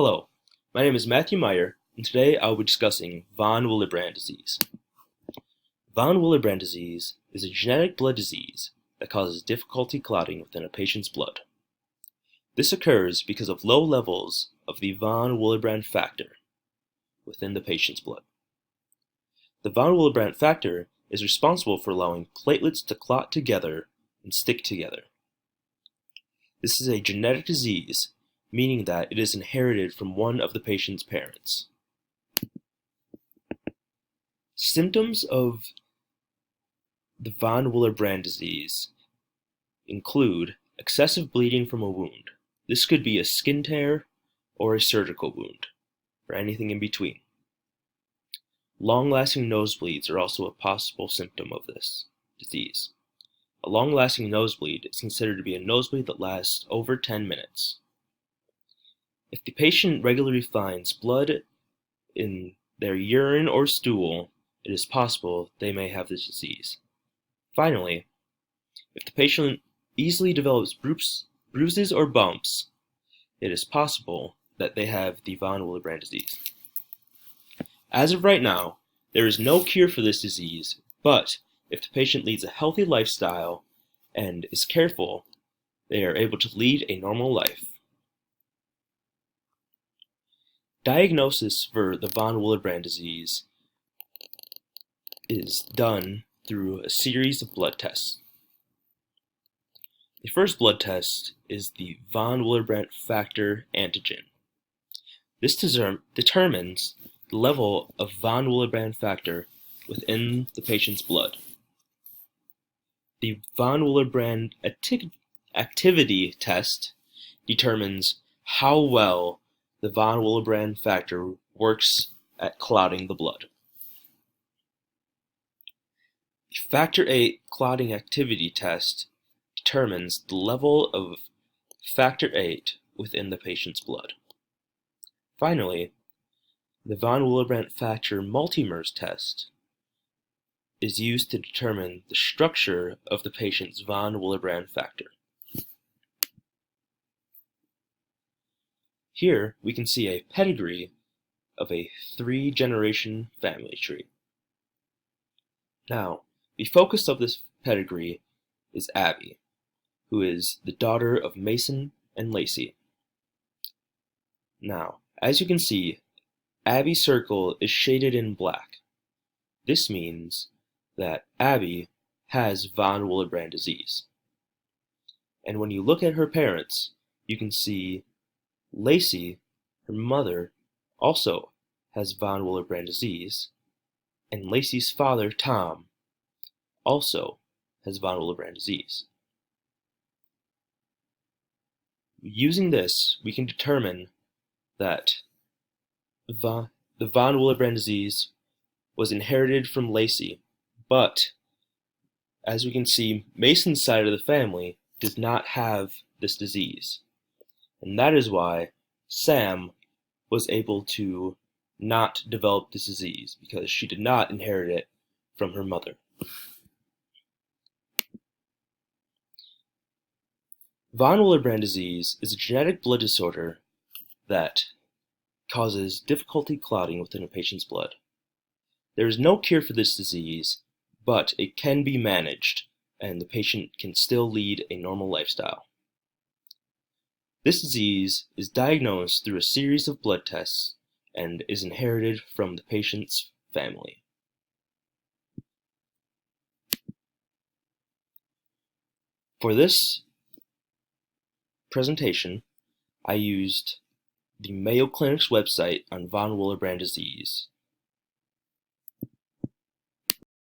Hello, my name is Matthew Meyer, and today I will be discussing von Willebrand disease. Von Willebrand disease is a genetic blood disease that causes difficulty clotting within a patient's blood. This occurs because of low levels of the von Willebrand factor within the patient's blood. The von Willebrand factor is responsible for allowing platelets to clot together and stick together. This is a genetic disease, meaning that it is inherited from one of the patient's parents. Symptoms of the von Willebrand disease include excessive bleeding from a wound. This could be a skin tear or a surgical wound, or anything in between. Long-lasting nosebleeds are also a possible symptom of this disease. A long-lasting nosebleed is considered to be a nosebleed that lasts over 10 minutes. If the patient regularly finds blood in their urine or stool, it is possible they may have this disease. Finally, if the patient easily develops bruises or bumps, it is possible that they have the von Willebrand disease. As of right now, there is no cure for this disease, but if the patient leads a healthy lifestyle and is careful, they are able to lead a normal life. Diagnosis for the von Willebrand disease is done through a series of blood tests. The first blood test is the von Willebrand factor antigen. This determines the level of von Willebrand factor within the patient's blood. The von Willebrand activity test determines how well the von Willebrand factor works at clotting the blood. The Factor VIII clotting activity test determines the level of Factor VIII within the patient's blood. Finally, the von Willebrand factor multimers test is used to determine the structure of the patient's von Willebrand factor. Here we can see a pedigree of a 3-generation family tree. Now, the focus of this pedigree is Abby, who is the daughter of Mason and Lacey. Now, as you can see, Abby's circle is shaded in black. This means that Abby has von Willebrand disease. And when you look at her parents, you can see Lacey, her mother, also has von Willebrand disease, and Lacey's father, Tom, also has von Willebrand disease. Using this, we can determine that the von Willebrand disease was inherited from Lacey, but as we can see, Mason's side of the family did not have this disease. And that is why Sam was able to not develop this disease, because she did not inherit it from her mother. Von Willebrand disease is a genetic blood disorder that causes difficulty clotting within a patient's blood. There is no cure for this disease, but it can be managed, and the patient can still lead a normal lifestyle. This disease is diagnosed through a series of blood tests and is inherited from the patient's family. For this presentation, I used the Mayo Clinic's website on von Willebrand disease